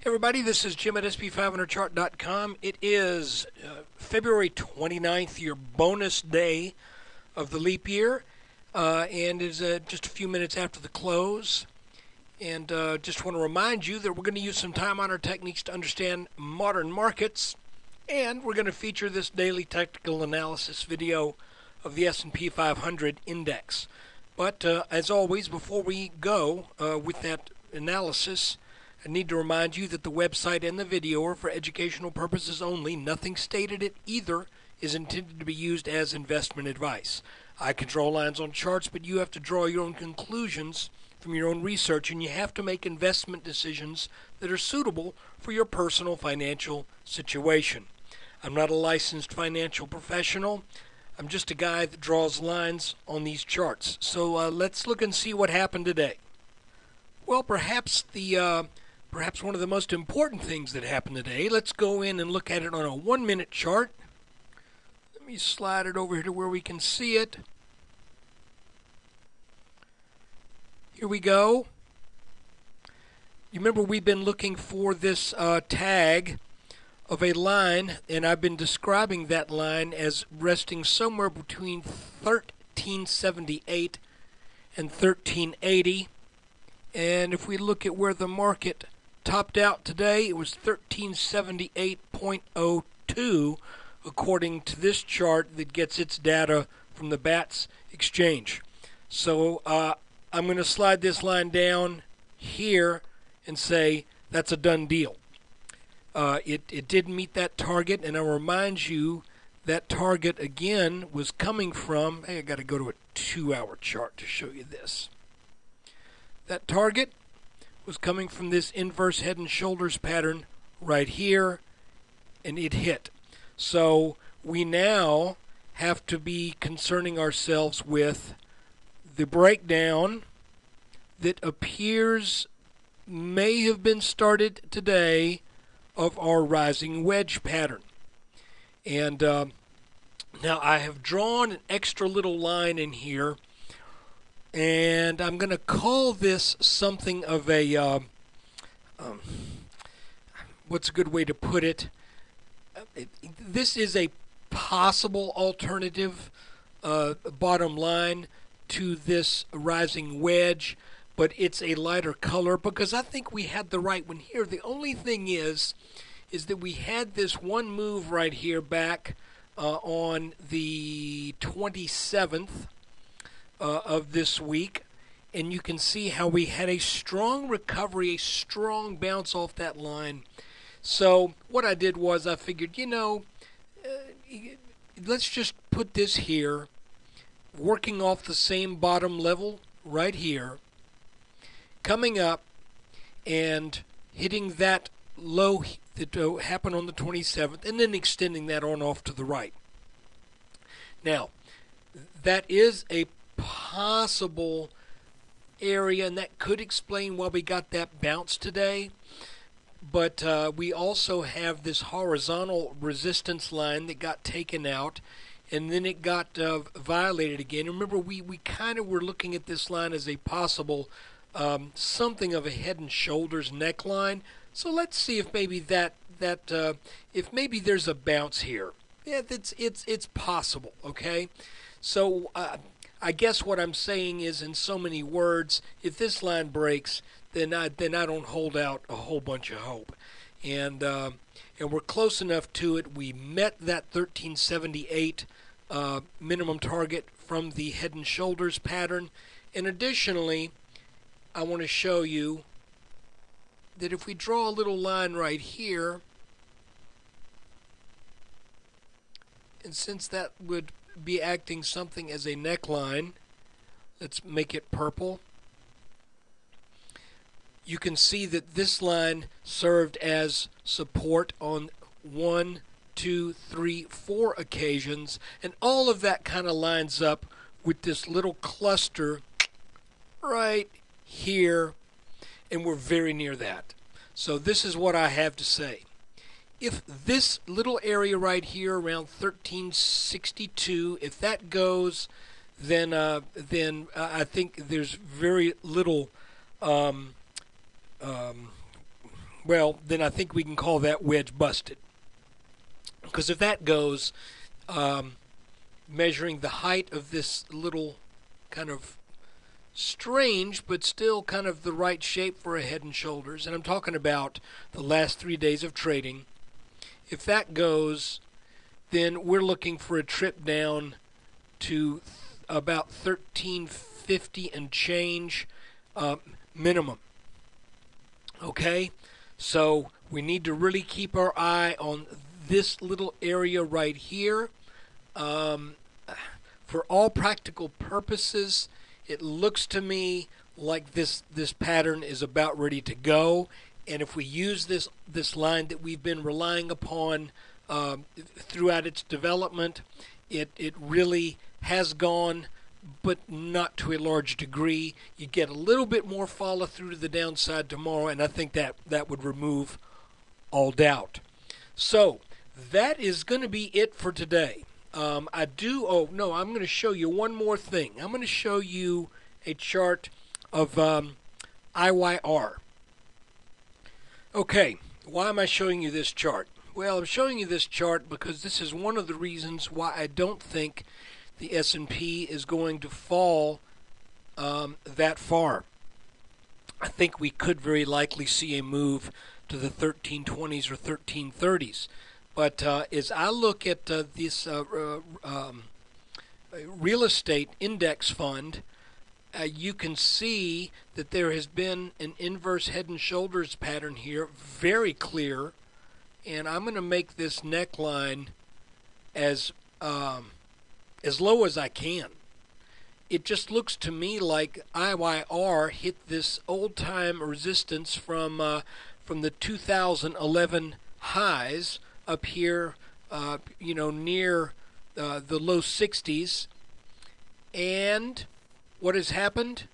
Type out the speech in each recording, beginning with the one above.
Everybody, this is Jim at SP500chart.com. It is February 29th, your bonus day of the leap year, and is just a few minutes after the close. And just want to remind you that we're going to use some time-honored techniques to understand modern markets, and we're going to feature this daily technical analysis video of the S&P 500 index. But as always, before we go with that analysis, I need to remind you that the website and the video are for educational purposes only. Nothing stated at either is intended to be used as investment advice. I can draw lines on charts, but you have to draw your own conclusions from your own research, and you have to make investment decisions that are suitable for your personal financial situation. I'm not a licensed financial professional. I'm just a guy that draws lines on these charts. So let's look and see what happened today. Well, perhaps one of the most important things that happened today, let's go in and look at it on a 1-minute chart. Let me slide it over here to where we can see it. Here we go. You remember we've been looking for this tag of a line, and I've been describing that line as resting somewhere between 1378 and 1380. And if we look at where the market topped out today, it was 1378.02 according to this chart that gets its data from the BATS exchange. So I'm going to slide this line down here and say that's a done deal. It did meet that target, and I'll remind you that target again was coming from, hey, I got to go to a 2-hour chart to show you this. That target was coming from this inverse head and shoulders pattern right here, and it hit. So we now have to be concerning ourselves with the breakdown that appears may have been started today of our rising wedge pattern. And now I have drawn an extra little line in here, and I'm going to call this something of a, what's a good way to put it? This is a possible alternative bottom line to this rising wedge, but it's a lighter color because I think we had the right one here. The only thing is that we had this one move right here back on the 27th of this week, and you can see how we had a strong recovery, a strong bounce off that line. So what I did was I figured, let's just put this here, working off the same bottom level right here, coming up and hitting that low that happened on the 27th, and then extending that on off to the right. Now, that is a possible area, and that could explain why we got that bounce today. But we also have this horizontal resistance line that got taken out, and then it got violated again. Remember, we kind of were looking at this line as a possible something of a head and shoulders neckline. So let's see if maybe if maybe there's a bounce here. Yeah, it's possible. Okay, so I guess what I'm saying is, in so many words, if this line breaks, then I don't hold out a whole bunch of hope. And we're close enough to it. We met that 1378 minimum target from the head and shoulders pattern. And additionally, I want to show you that if we draw a little line right here, and since that would be acting something as a neckline, let's make it purple. You can see that this line served as support on 1, 2, 3, 4 occasions, and all of that kind of lines up with this little cluster right here, and we're very near that. So this is what I have to say. If this little area right here around 1362, if that goes, then I think there's very little well, then I think we can call that wedge busted. Because if that goes, measuring the height of this little kind of strange but still kind of the right shape for a Head and Shoulders, and I'm talking about the last 3 days of trading, if that goes, then we're looking for a trip down to about 1350 and change minimum. Okay, so we need to really keep our eye on this little area right here. For all practical purposes, it looks to me like this pattern is about ready to go. And if we use this line that we've been relying upon throughout its development, it really has gone, but not to a large degree. You get a little bit more follow through to the downside tomorrow, and I think that would remove all doubt. So that is going to be it for today. I'm going to show you one more thing. I'm going to show you a chart of IYR. Okay, why am I showing you this chart? Well, I'm showing you this chart because this is one of the reasons why I don't think the S&P is going to fall that far. I think we could very likely see a move to the 1320s or 1330s. But as I look at this real estate index fund, you can see that there has been an inverse Head and Shoulders pattern here, very clear. And I'm going to make this neckline as low as I can. It just looks to me like IYR hit this old-time resistance from the 2011 highs up here, near the low 60s. And what has happened?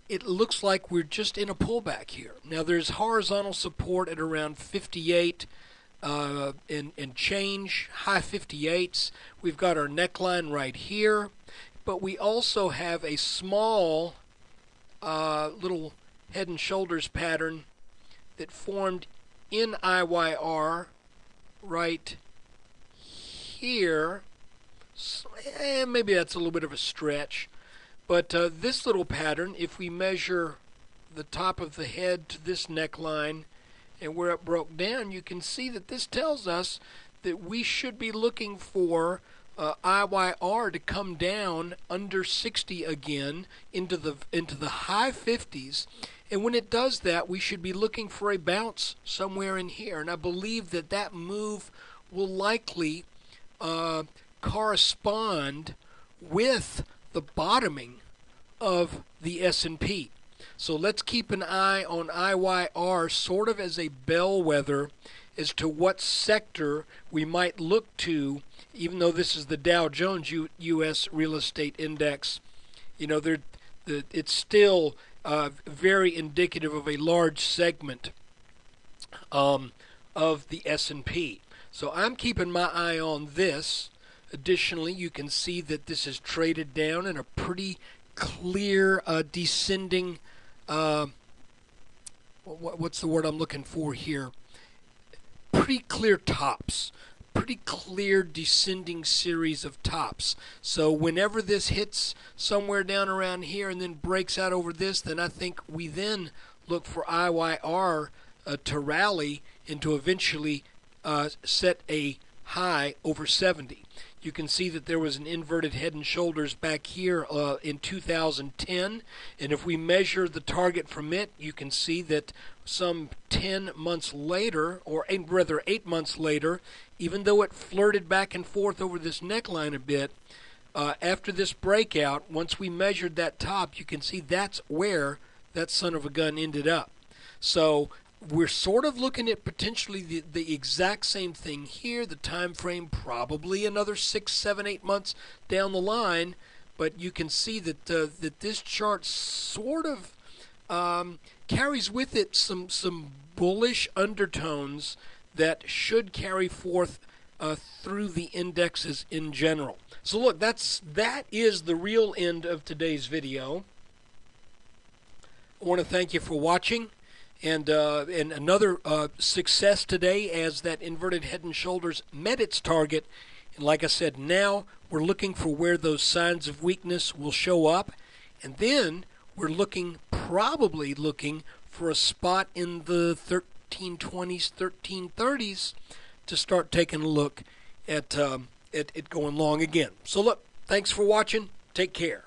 It looks like we're just in a pullback here. Now there's horizontal support at around 58 and change, high 58s. We've got our neckline right here, but we also have a small little Head and Shoulders pattern that formed in IYR right here. Maybe that's a little bit of a stretch, but this little pattern, if we measure the top of the head to this neckline and where it broke down, you can see that this tells us that we should be looking for IYR to come down under 60 again into the high 50s. And when it does that, we should be looking for a bounce somewhere in here. And I believe that move will likely correspond with the bottoming of the S&P. So let's keep an eye on IYR sort of as a bellwether as to what sector we might look to, even though this is the Dow Jones U.S. Real Estate Index. It's still very indicative of a large segment of the S&P. So I'm keeping my eye on this. Additionally, you can see that this is traded down in a pretty clear descending, what's the word I'm looking for here? Pretty clear tops. Pretty clear descending series of tops. So whenever this hits somewhere down around here and then breaks out over this, then I think we then look for IYR to rally and to eventually set a high over 70. You can see that there was an inverted Head and Shoulders back here in 2010, and if we measure the target from it, you can see that some 10 months later, or rather 8 months later, even though it flirted back and forth over this neckline a bit, after this breakout, once we measured that top, you can see that's where that son of a gun ended up. So we're sort of looking at potentially the exact same thing here. The time frame probably another 6, 7, 8 months down the line, but you can see that that this chart sort of carries with it some bullish undertones that should carry forth through the indexes in general. So look, that is the real end of today's video. I want to thank you for watching. And another success today as that inverted head and shoulders met its target. And like I said, now we're looking for where those signs of weakness will show up. And then we're probably looking for a spot in the 1320s, 1330s to start taking a look at it going long again. So look, thanks for watching. Take care.